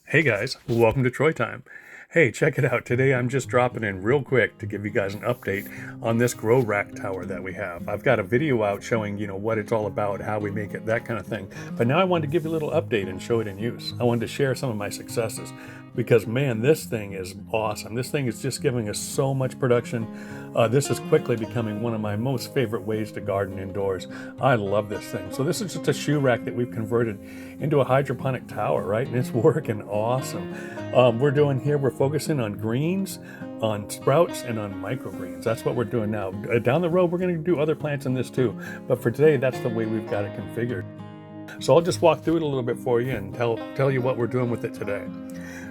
Hey guys, welcome to Troy Time. Hey, check it out. Today I'm just dropping in real quick to give you guys an update on this grow rack tower that we have. I've got a video out showing, what it's all about, how we make it, that kind of thing. But now I wanted to give you a little update and show it in use. I wanted to share some of my successes because man, this thing is awesome. This thing is just giving us so much production. This is quickly becoming one of my most favorite ways to garden indoors. I love this thing. So this is just a shoe rack that we've converted into a hydroponic tower, right? And it's working awesome. We're focusing on greens, on sprouts, and on microgreens. That's what we're doing now. Down the road, we're going to do other plants in this too. But for today, that's the way we've got it configured. So I'll just walk through it a little bit for you and tell you what we're doing with it today.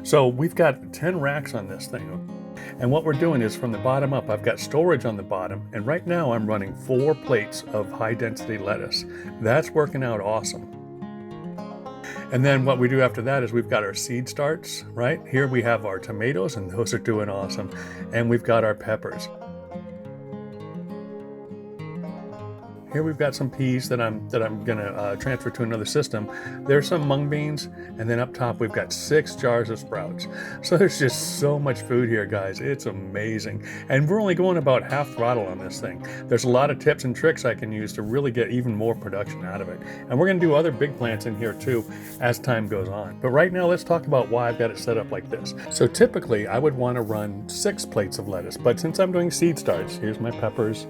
So we've got 10 racks on this thing. And what we're doing is from the bottom up, I've got storage on the bottom. And right now I'm running 4 plates of high density lettuce. That's working out awesome. And then what we do after that is we've got our seed starts, right? Here we have our tomatoes and those are doing awesome. And we've got our peppers. Here we've got some peas that I'm gonna transfer to another system. There's some mung beans, and then up top we've got 6 jars of sprouts. So there's just so much food here, guys. It's amazing. And we're only going about half throttle on this thing. There's a lot of tips and tricks I can use to really get even more production out of it. And we're gonna do other big plants in here too as time goes on. But right now let's talk about why I've got it set up like this. So typically I would want to run 6 plates of lettuce, but since I'm doing seed starts, here's my peppers,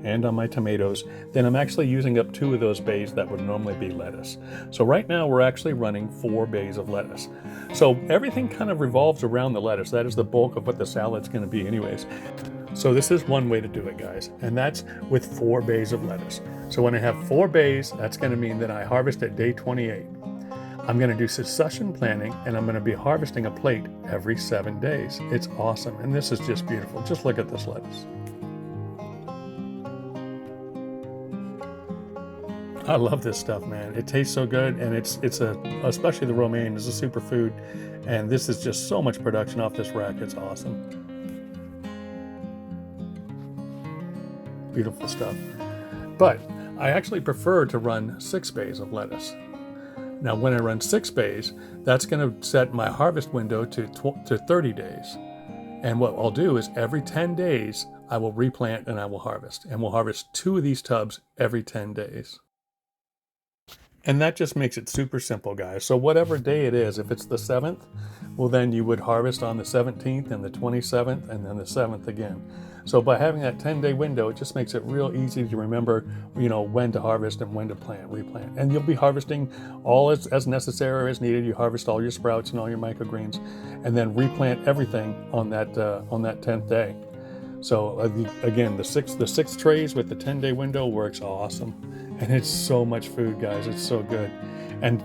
and on my tomatoes, then I'm actually using up 2 of those bays that would normally be lettuce. So right now we're actually running 4 bays of lettuce. So everything kind of revolves around the lettuce. That is the bulk of what the salad's going to be anyways. So this is one way to do it, guys, and that's with 4 bays of lettuce. So when I have 4 bays, that's going to mean that I harvest at day 28. I'm going to do succession planting, and I'm going to be harvesting a plate every 7 days. It's awesome, and this is just beautiful. Just look at this lettuce. I love this stuff, man. It tastes so good, and especially the romaine is a superfood, and this is just so much production off this rack. It's awesome. Beautiful stuff. But I actually prefer to run 6 bays of lettuce. Now, when I run 6 bays, that's going to set my harvest window to 30 days. And what I'll do is every 10 days, I will replant and I will harvest. And we'll harvest 2 of these tubs every 10 days. And that just makes it super simple, guys. So whatever day it is, if it's the 7th, well then you would harvest on the 17th and the 27th and then the 7th again. So by having that 10-day window, it just makes it real easy to remember, when to harvest and when to replant. And you'll be harvesting all as necessary or as needed. You harvest all your sprouts and all your microgreens and then replant everything on that 10th day. So again, the six trays with the 10-day window works awesome. And it's so much food, guys. It's so good. And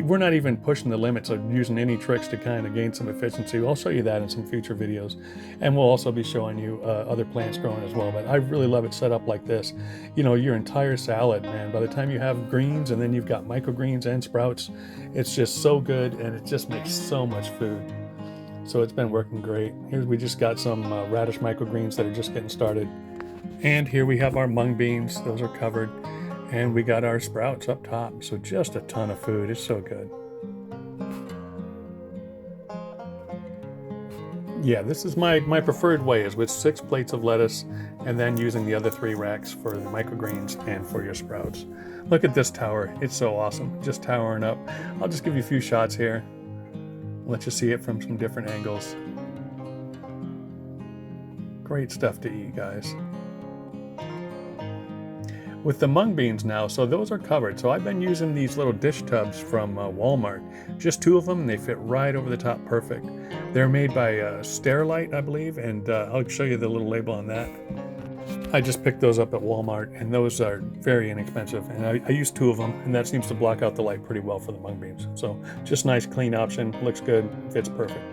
we're not even pushing the limits of using any tricks to kind of gain some efficiency. I'll show you that in some future videos. And we'll also be showing you other plants growing as well. But I really love it set up like this. Your entire salad, man, by the time you have greens and then you've got microgreens and sprouts, it's just so good and it just makes so much food. So it's been working great. Here we just got some radish microgreens that are just getting started. And here we have our mung beans. Those are covered. And we got our sprouts up top. So just a ton of food. It's so good. Yeah, this is my preferred way, is with 6 plates of lettuce and then using the other 3 racks for the microgreens and for your sprouts. Look at this tower. It's so awesome. Just towering up. I'll just give you a few shots here. Let you see it from some different angles. Great stuff to eat, guys. With the mung beans now, so those are covered. So I've been using these little dish tubs from Walmart. Just 2 of them, and they fit right over the top perfect. They're made by Sterilite, I believe, and I'll show you the little label on that. I just picked those up at Walmart, and those are very inexpensive. And I used 2 of them, and that seems to block out the light pretty well for the mung beans. So just nice, clean option. Looks good, fits perfect.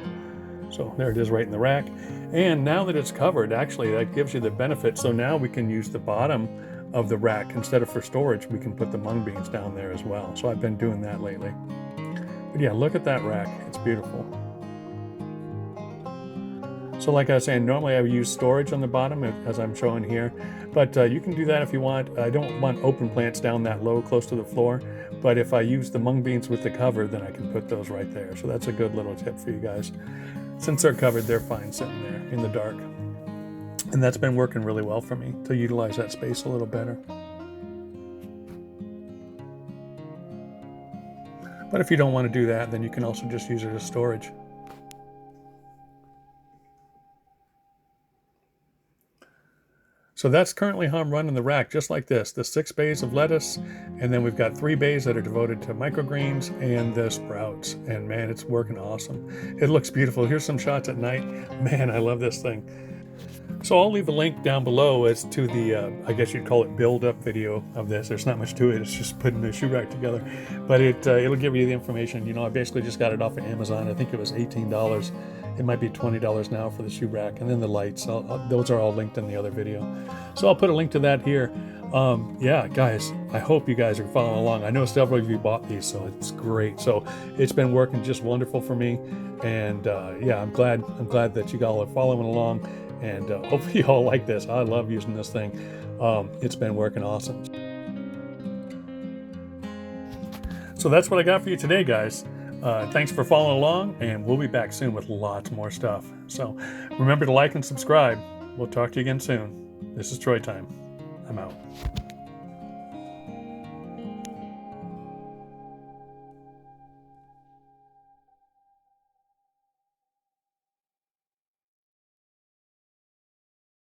So there it is right in the rack. And now that it's covered, actually, that gives you the benefit. So now we can use the bottom of the rack. Instead of for storage, we can put the mung beans down there as well. So I've been doing that lately. But yeah, look at that rack. It's beautiful. So like I was saying, normally I would use storage on the bottom as I'm showing here, but you can do that if you want. I don't want open plants down that low close to the floor, But if I use the mung beans with the cover, then I can put those right there. So that's a good little tip for you guys. Since they're covered, they're fine sitting there in the dark. And that's been working really well for me to utilize that space a little better. But if you don't want to do that, then you can also just use it as storage. So that's currently how I'm running the rack, just like this. The 6 bays of lettuce, and then we've got 3 bays that are devoted to microgreens and the sprouts. And man, it's working awesome. It looks beautiful. Here's some shots at night. Man, I love this thing. So I'll leave a link down below as to the, I guess you'd call it build-up video of this. There's not much to it. It's just putting the shoe rack together. But it'll give you the information. You know, I basically just got it off of Amazon. I think it was $18. It might be $20 now for the shoe rack. And then the lights, those are all linked in the other video. So I'll put a link to that here. Yeah, guys, I hope you guys are following along. I know several of you bought these, so it's great. So it's been working just wonderful for me. And yeah, I'm glad that you all are following along. And hopefully you all like this. I love using this thing. It's been working awesome. So that's what I got for you today, guys. Thanks for following along, and we'll be back soon with lots more stuff. So remember to like and subscribe. We'll talk to you again soon. This is Troy Time. I'm out.